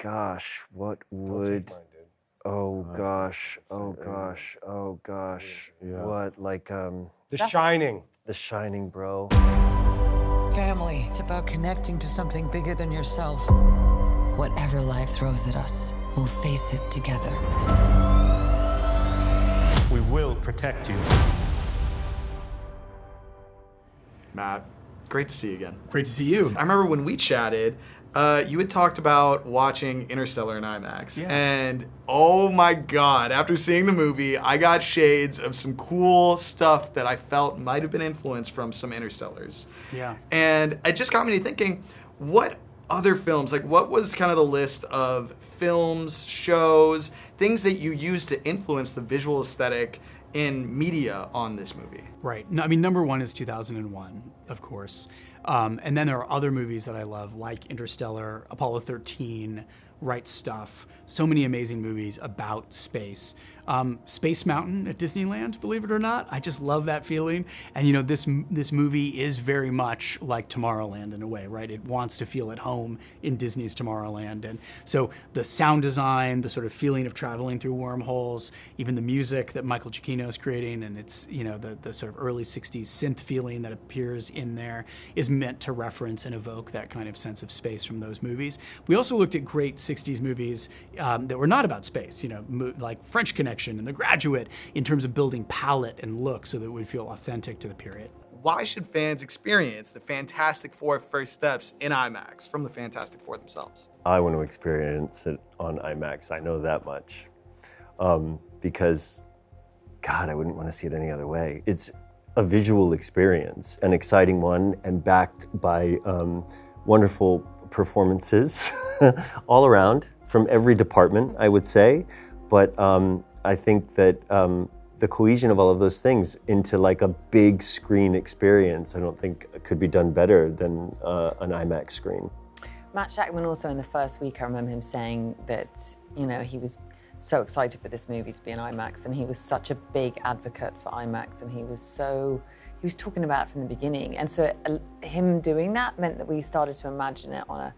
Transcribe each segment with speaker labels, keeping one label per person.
Speaker 1: gosh, what would... Oh gosh, what, like,
Speaker 2: The Shining.
Speaker 1: The Shining, bro.
Speaker 3: Family. It's about connecting to something bigger than yourself. Whatever life throws at us, we'll face it together.
Speaker 4: We will protect you.
Speaker 5: Matt, great to see you again.
Speaker 6: Great to see you.
Speaker 5: I remember when we chatted, you had talked about watching Interstellar in IMAX.
Speaker 6: Yeah.
Speaker 5: And oh my God, after seeing the movie, I got shades of some cool stuff that I felt might have been influenced from some Interstellars.
Speaker 6: Yeah.
Speaker 5: And it just got me thinking, what other films, like what was kind of the list of films, shows, things that you used to influence the visual aesthetic in media on this movie?
Speaker 6: Right. No, I mean, number one is 2001, of course. And then there are other movies that I love, like Interstellar, Apollo 13, Right Stuff. So many amazing movies about space. Space Mountain at Disneyland, believe it or not. I just love that feeling. And you know, this movie is very much like Tomorrowland in a way, right? It wants to feel at home in Disney's Tomorrowland. And so the sound design, the sort of feeling of traveling through wormholes, even the music that Michael Giacchino is creating, and it's, you know, the sort of early 60s synth feeling that appears in there is meant to reference and evoke that kind of sense of space from those movies. We also looked at great 60s movies that were not about space, you know, like French Connection and The Graduate, in terms of building palette and look so that it would feel authentic to the period.
Speaker 5: Why should fans experience the Fantastic Four First Steps in IMAX from the Fantastic Four themselves?
Speaker 1: I want to experience it on IMAX, I know that much. Because, God, I wouldn't want to see it any other way. It's a visual experience, an exciting one, and backed by wonderful performances all around from every department, I would say. But I think that the cohesion of all of those things into like a big screen experience, I don't think could be done better than an IMAX screen.
Speaker 7: Matt Shakman also in the first week, I remember him saying that, you know, he was so excited for this movie to be in IMAX, and he was such a big advocate for IMAX, and he was talking about it from the beginning. And so him doing that meant that we started to imagine it on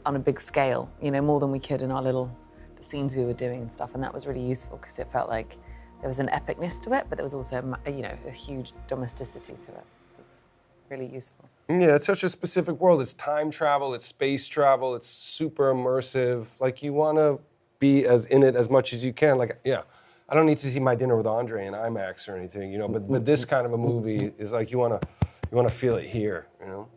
Speaker 7: a big scale, you know, more than we could in our the scenes we were doing and stuff. And that was really useful because it felt like there was an epicness to it, but there was also, you know, a huge domesticity to it. It was really useful.
Speaker 2: Yeah, it's such a specific world. It's time travel, it's space travel, it's super immersive. Like, you want to be as in it as much as you can. Like, yeah, I don't need to see My Dinner with Andre in IMAX or anything, you know, but this kind of a movie is like, you want to feel it here, you know?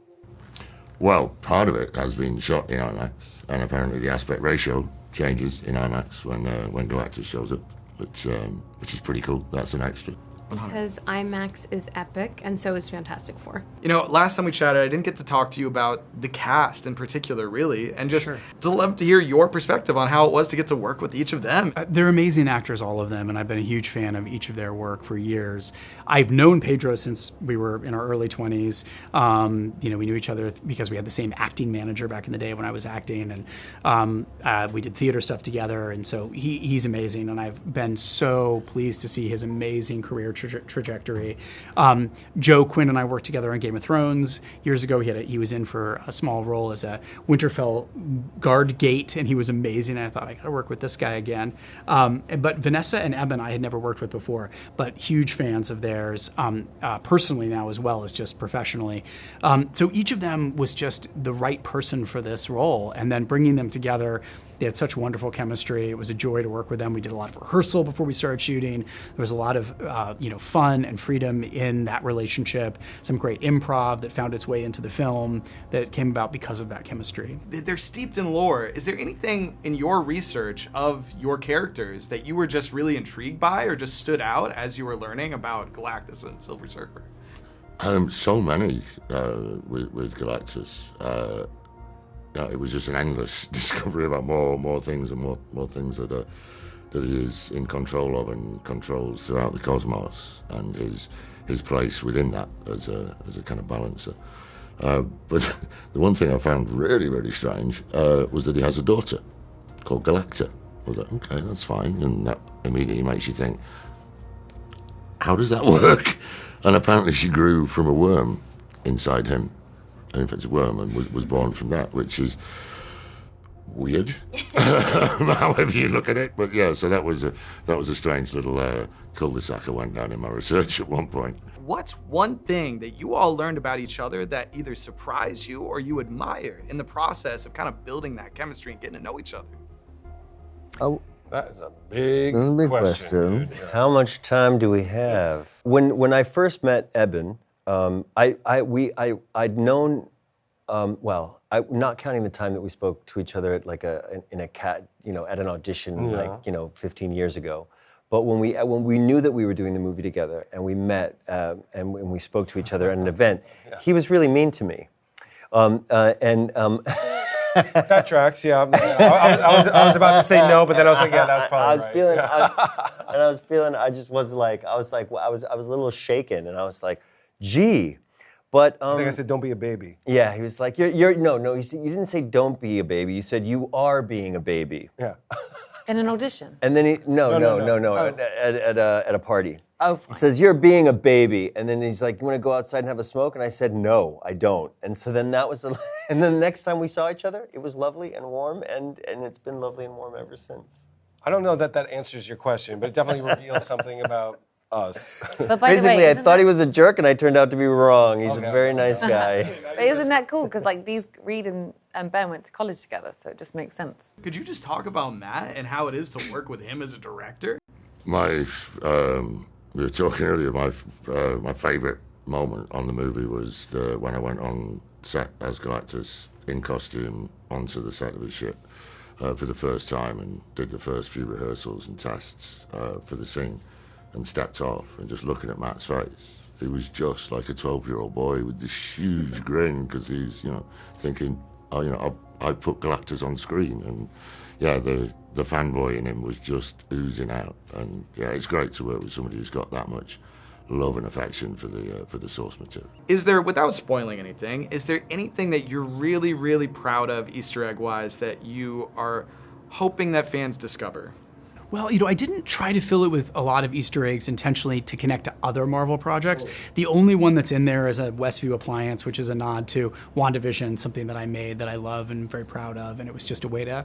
Speaker 8: Well, part of it has been shot in IMAX, and apparently the aspect ratio changes in IMAX when Galactus shows up, which is pretty cool. That's an extra.
Speaker 9: Because IMAX is epic, and so is Fantastic Four.
Speaker 5: You know, last time we chatted, I didn't get to talk to you about the cast in particular, really, and just to love to hear your perspective on how it was to get to work with each of them.
Speaker 6: They're amazing actors, all of them, and I've been a huge fan of each of their work for years. I've known Pedro since we were in our early 20s. You know, we knew each other because we had the same acting manager back in the day when I was acting, and we did theater stuff together, and so he's amazing, and I've been so pleased to see his amazing career trajectory. Joe, Quinn, and I worked together on Game of Thrones years ago. He was in for a small role as a Winterfell guard gate, and he was amazing. I thought, I gotta work with this guy again. But Vanessa and Ebon I had never worked with before, but huge fans of theirs, personally now as well as just professionally. So each of them was just the right person for this role, and then bringing them together, they had such wonderful chemistry. It was a joy to work with them. We did a lot of rehearsal before we started shooting. There was a lot of you know, fun and freedom in that relationship. Some great improv that found its way into the film that came about because of that chemistry.
Speaker 5: They're steeped in lore. Is there anything in your research of your characters that you were just really intrigued by or just stood out as you were learning about Galactus and Silver Surfer?
Speaker 8: So many with Galactus. It was just an endless discovery about more things and more things that he is in control of and controls throughout the cosmos, and his place within that as a kind of balancer. But the one thing I found really, really strange was that he has a daughter called Galactus. I was like, okay, that's fine, and that immediately makes you think, how does that work? And apparently she grew from a worm inside him. And in fact, a worm, and was born from that, which is weird, however you look at it. But yeah, so that was a strange little cul-de-sac I went down in my research at one point.
Speaker 5: What's one thing that you all learned about each other that either surprised you or you admire in the process of kind of building that chemistry and getting to know each other?
Speaker 1: Oh,
Speaker 2: That is a big question. Dude.
Speaker 1: how much time do we have? When I first met Ebon, I'd known, not counting the time that we spoke to each other at at an audition 15 years ago. But when we knew that we were doing the movie together and we met and when we spoke to each other at an event, he was really mean to me.
Speaker 2: That tracks, yeah. I was about to say no, but then I was like, yeah, that was probably
Speaker 1: I was a little shaken, and I was like, gee. But
Speaker 2: I think I said, don't be a baby.
Speaker 1: Yeah, he was like, no. You didn't say don't be a baby. You said you are being a baby.
Speaker 2: Yeah.
Speaker 7: In an audition?
Speaker 1: And then
Speaker 2: No.
Speaker 1: At a party.
Speaker 7: Oh,
Speaker 1: He
Speaker 7: fine.
Speaker 1: says, you're being a baby. And then he's like, you want to go outside and have a smoke? And I said, no, I don't. And so then and then the next time we saw each other, it was lovely and warm, and it's been lovely and warm ever since.
Speaker 2: I don't know that answers your question, but it definitely reveals something about us.
Speaker 7: But by the
Speaker 1: Basically,
Speaker 7: way,
Speaker 1: I thought he was a jerk, and I turned out to be wrong. He's a very nice guy.
Speaker 7: But isn't that cool? Because Reed and Ben went to college together, so it just makes sense.
Speaker 5: Could you just talk about Matt and how it is to work with him as a director?
Speaker 8: We were talking earlier, my favourite moment on the movie was when I went on set as Galactus in costume onto the set of his ship for the first time and did the first few rehearsals and tests for the scene and stepped off and just looking at Matt's face. He was just like a 12-year-old boy with this huge grin because he's, thinking, I put Galactus on screen, and yeah, the fanboy in him was just oozing out. And yeah, it's great to work with somebody who's got that much love and affection for the source material.
Speaker 5: Is there, without spoiling anything, is there anything that you're really, really proud of Easter egg-wise that you are hoping that fans discover?
Speaker 6: Well, I didn't try to fill it with a lot of Easter eggs intentionally to connect to other Marvel projects. The only one that's in there is a Westview appliance, which is a nod to WandaVision, something that I made that I love and very proud of, and it was just a way to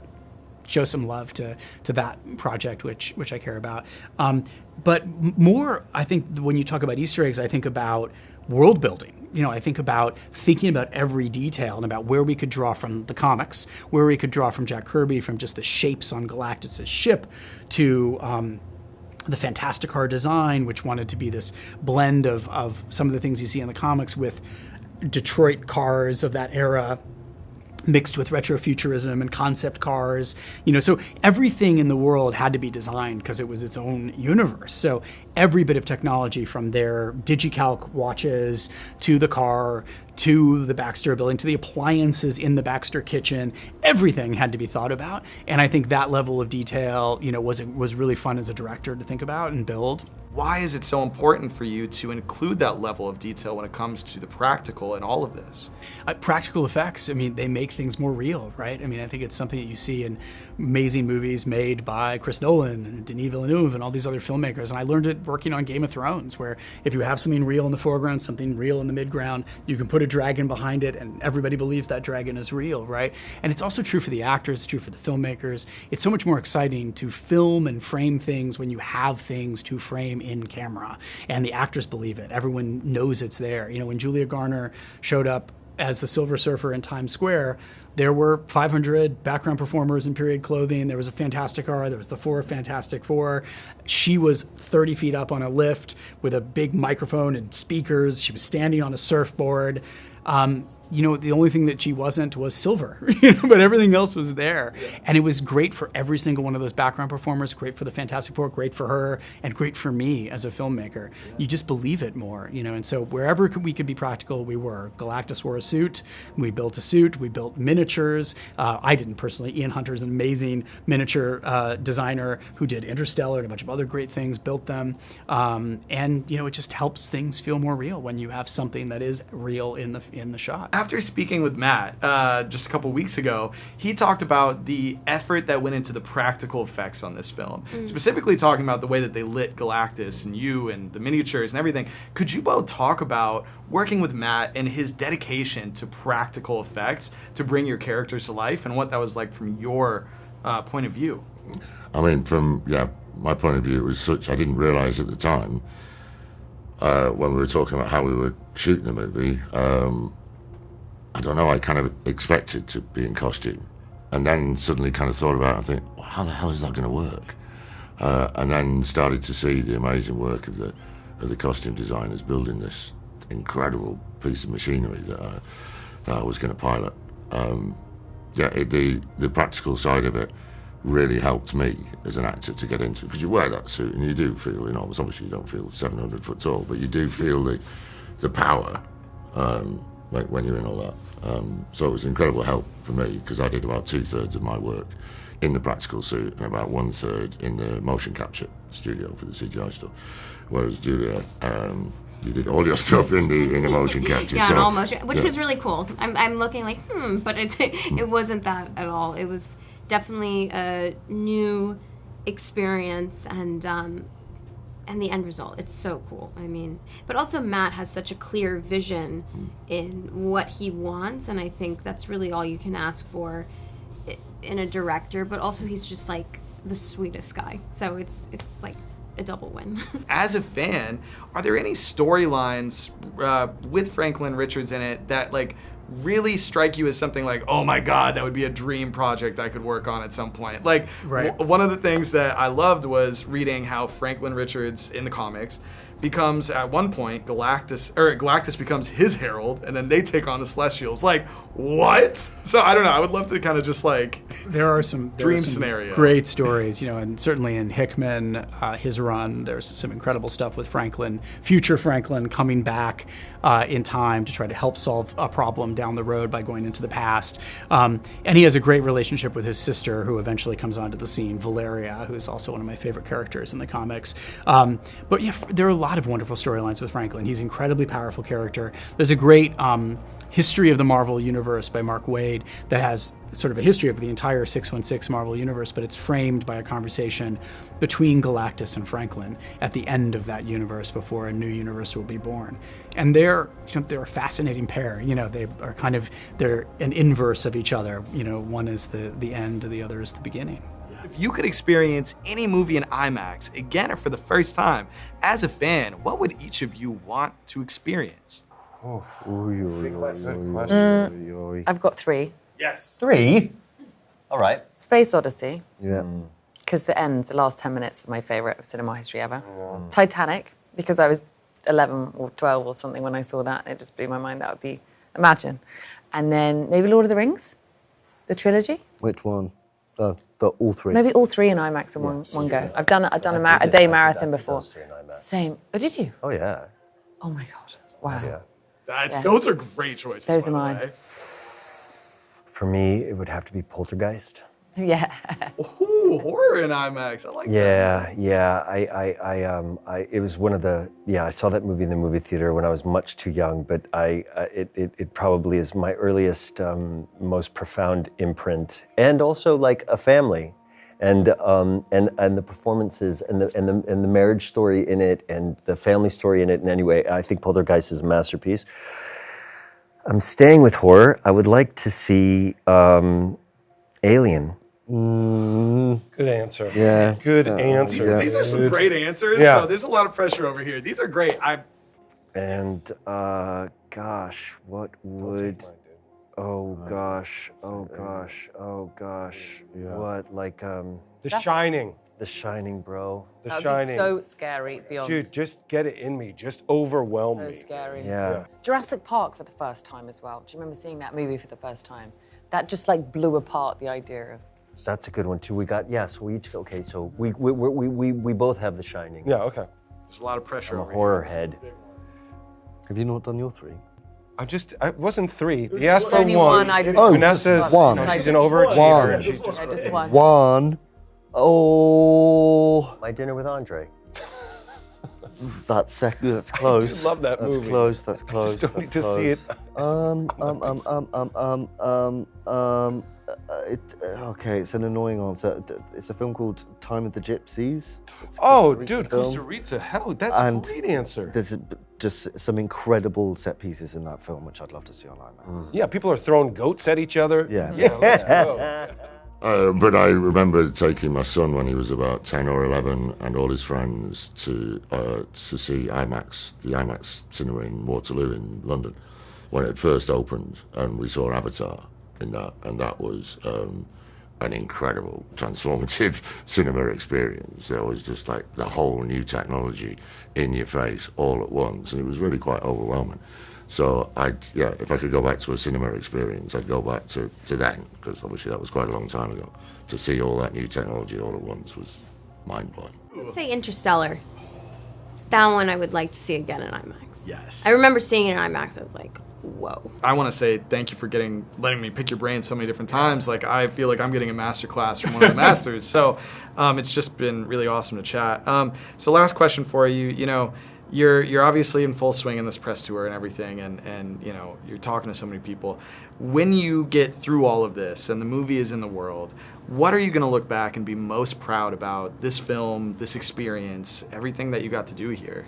Speaker 6: show some love to that project, which I care about. But more, I think, when you talk about Easter eggs, I think about world building. I think about thinking about every detail and about where we could draw from the comics, where we could draw from Jack Kirby, from just the shapes on Galactus' ship to the Fantastic Car design, which wanted to be this blend of some of the things you see in the comics with Detroit cars of that era, mixed with retrofuturism and concept cars, so everything in the world had to be designed because it was its own universe. So every bit of technology, from their DigiCalc watches to the car to the Baxter building to the appliances in the Baxter kitchen, everything had to be thought about. And I think that level of detail, was really fun as a director to think about and build.
Speaker 5: Why is it so important for you to include that level of detail when it comes to the practical and all of this?
Speaker 6: Practical effects, they make things more real, right? I think it's something that you see in amazing movies made by Chris Nolan and Denis Villeneuve and all these other filmmakers. And I learned it working on Game of Thrones, where if you have something real in the foreground, something real in the midground, you can put a dragon behind it and everybody believes that dragon is real, right? And it's also true for the actors, it's true for the filmmakers. It's so much more exciting to film and frame things when you have things to frame in camera, and the actors believe it. Everyone knows it's there. When Julia Garner showed up as the Silver Surfer in Times Square, there were 500 background performers in period clothing. There was a Fantastic Car. There was the Fantastic Four. She was 30 feet up on a lift with a big microphone and speakers. She was standing on a surfboard. The only thing that she wasn't was silver, but everything else was there. Yeah. And it was great for every single one of those background performers, great for the Fantastic Four, great for her, and great for me as a filmmaker. Yeah. You just believe it more, and so wherever we could be practical, we were. Galactus wore a suit. We built a suit. We built miniatures. I didn't personally. Ian Hunter's an amazing miniature designer who did Interstellar and a bunch of other great things, built them. And, it just helps things feel more real when you have something that is real in the shot.
Speaker 5: After speaking with Matt just a couple weeks ago, he talked about the effort that went into the practical effects on this film, specifically talking about the way that they lit Galactus and you and the miniatures and everything. Could you both talk about working with Matt and his dedication to practical effects to bring your characters to life and what that was like from your point of view?
Speaker 8: I mean, from my point of view, it was such, I didn't realize at the time when we were talking about how we were shooting the movie, I don't know, I kind of expected to be in costume. And then suddenly kind of thought about it and think, well, how the hell is that going to work? And then started to see the amazing work of the costume designers building this incredible piece of machinery that I was going to pilot. The practical side of it really helped me as an actor to get into it, because you wear that suit and you do feel, obviously you don't feel 700 foot tall, but you do feel the power when you're in all that. So it was incredible help for me, because I did about 2/3 of my work in the practical suit and about 1/3 in the motion capture studio for the CGI stuff. Whereas Julia, you did all your stuff in the motion capture.
Speaker 9: Yeah, in all motion, which was really cool. I'm looking like, but it wasn't that at all. It was definitely a new experience, and the end result, it's so cool. I mean, but also Matt has such a clear vision in what he wants, and I think that's really all you can ask for in a director. But also, he's just like the sweetest guy, so it's like a double win.
Speaker 5: As a fan, are there any storylines with Franklin Richards in it that like really strike you as something like, oh my God, that would be a dream project I could work on at some point? Like, one of the things that I loved was reading how Franklin Richards in the comics becomes, at one point, Galactus becomes his herald, and then they take on the Celestials. Like, what? So I don't know. I would love to kind of just like
Speaker 6: there are some
Speaker 5: scenario.
Speaker 6: Great stories, and certainly in Hickman, his run, there's some incredible stuff with Franklin, future Franklin coming back in time to try to help solve a problem down the road by going into the past. And he has a great relationship with his sister, who eventually comes onto the scene, Valeria, who's also one of my favorite characters in the comics. But yeah, there are a lot of wonderful storylines with Franklin. He's an incredibly powerful character. There's a great History of the Marvel Universe by Mark Waid that has sort of a history of the entire 616 Marvel Universe, but it's framed by a conversation between Galactus and Franklin at the end of that universe before a new universe will be born. And they're a fascinating pair. They're an inverse of each other. One is the end, the other is the beginning.
Speaker 5: If you could experience any movie in IMAX, again or for the first time, as a fan, what would each of you want to experience?
Speaker 7: I've got 3.
Speaker 1: Yes. 3? All right.
Speaker 7: Space Odyssey.
Speaker 1: Yeah.
Speaker 7: Because the last 10 minutes are my favourite of cinema history ever. Yeah. Titanic, because I was 11 or 12 or something when I saw that, and it just blew my mind. That would be, imagine. And then maybe Lord of the Rings, the trilogy.
Speaker 1: Which one? All 3.
Speaker 7: Maybe all 3 in IMAX in one go. I've done a day marathon before. Same. Oh, did you?
Speaker 1: Oh, yeah.
Speaker 7: Oh, my God. Wow.
Speaker 1: Yeah.
Speaker 5: Those are great choices.
Speaker 7: Those are mine.
Speaker 1: For me, it would have to be Poltergeist.
Speaker 7: Yeah.
Speaker 5: Ooh, horror in IMAX. I like that.
Speaker 1: Yeah. It was one of the. Yeah, I saw that movie in the movie theater when I was much too young, but it probably is my earliest, most profound imprint, and also like a family, and the performances and the marriage story in it and the family story in it. And anyway, I think Poltergeist is a masterpiece. I'm staying with horror. I would like to see Alien.
Speaker 2: Good answer.
Speaker 1: Yeah.
Speaker 2: Good answer.
Speaker 5: These are some great answers.
Speaker 2: Yeah.
Speaker 5: So there's a lot of pressure over here. These are great.
Speaker 1: And gosh, what would? Oh gosh.
Speaker 8: Yeah.
Speaker 1: What like
Speaker 2: The Shining.
Speaker 1: The Shining, bro.
Speaker 2: The
Speaker 7: That would
Speaker 2: Shining.
Speaker 7: be so scary beyond.
Speaker 2: Dude, just get it in me. Just overwhelm
Speaker 7: So
Speaker 2: me.
Speaker 7: scary.
Speaker 1: Yeah.
Speaker 7: Jurassic Park for the first time as well. Do you remember seeing that movie for the first time? That just like blew apart the idea of.
Speaker 1: That's a good one too. We got so we each so we both have The Shining.
Speaker 2: Yeah, okay.
Speaker 5: There's a lot of pressure
Speaker 1: I'm a
Speaker 5: over
Speaker 1: horror
Speaker 5: here.
Speaker 1: head. Have you not done your 3?
Speaker 2: I wasn't 3. He asked for
Speaker 7: only
Speaker 2: one.
Speaker 7: I just
Speaker 2: Vanessa's
Speaker 1: one.
Speaker 2: She's an overachiever. And she's just
Speaker 7: I just won.
Speaker 1: 1. Oh, My Dinner with Andre. That's close.
Speaker 2: I do love that movie.
Speaker 1: That's close.
Speaker 2: I just don't need to see it.
Speaker 1: Okay, it's an annoying answer. It's a film called Time of the Gypsies. It's a
Speaker 2: Oh,
Speaker 1: Costa Rica
Speaker 2: dude,
Speaker 1: film.
Speaker 2: Costa Rica. Hell, that's
Speaker 1: And
Speaker 2: a great answer.
Speaker 1: There's just some incredible set pieces in that film, which I'd love to see on IMAX.
Speaker 2: Yeah, people are throwing goats at each other.
Speaker 1: Yeah.
Speaker 2: Let's go.
Speaker 8: But I remember taking my son when he was about 10 or 11 and all his friends to see IMAX, the IMAX cinema in Waterloo in London, when it first opened, and we saw Avatar in that, and that was an incredible, transformative cinema experience. There was just like the whole new technology in your face all at once, and it was really quite overwhelming. So if I could go back to a cinema experience, I'd go back to then, because obviously that was quite a long time ago. To see all that new technology all at once was mind-blowing.
Speaker 9: Let's say Interstellar. That one I would like to see again in IMAX.
Speaker 5: Yes.
Speaker 9: I remember seeing it in IMAX. I was like, whoa.
Speaker 5: I want to say thank you for letting me pick your brain so many different times. Like, I feel like I'm getting a master class from one of the masters. So it's just been really awesome to chat. So last question for you. You know, you're obviously in full swing in this press tour and everything, and you know, you're talking to so many people. When you get through all of this and the movie is in the world, what are you going to look back and be most proud about this film, this experience, everything that you got to do here?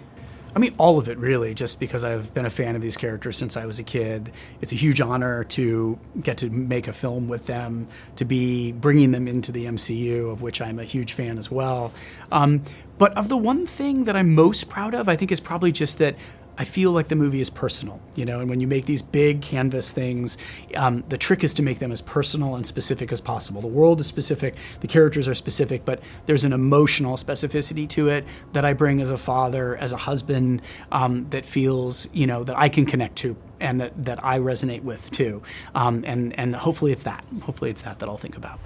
Speaker 6: I mean, all of it, really, just because I've been a fan of these characters since I was a kid. It's a huge honor to get to make a film with them, to be bringing them into the MCU, of which I'm a huge fan as well. But of the one thing that I'm most proud of, I think, is probably just that I feel like the movie is personal, you know, and when you make these big canvas things, the trick is to make them as personal and specific as possible. The world is specific, the characters are specific, but there's an emotional specificity to it that I bring as a father, as a husband, that feels, you know, that I can connect to and that I resonate with too. And hopefully it's that. Hopefully it's that I'll think about.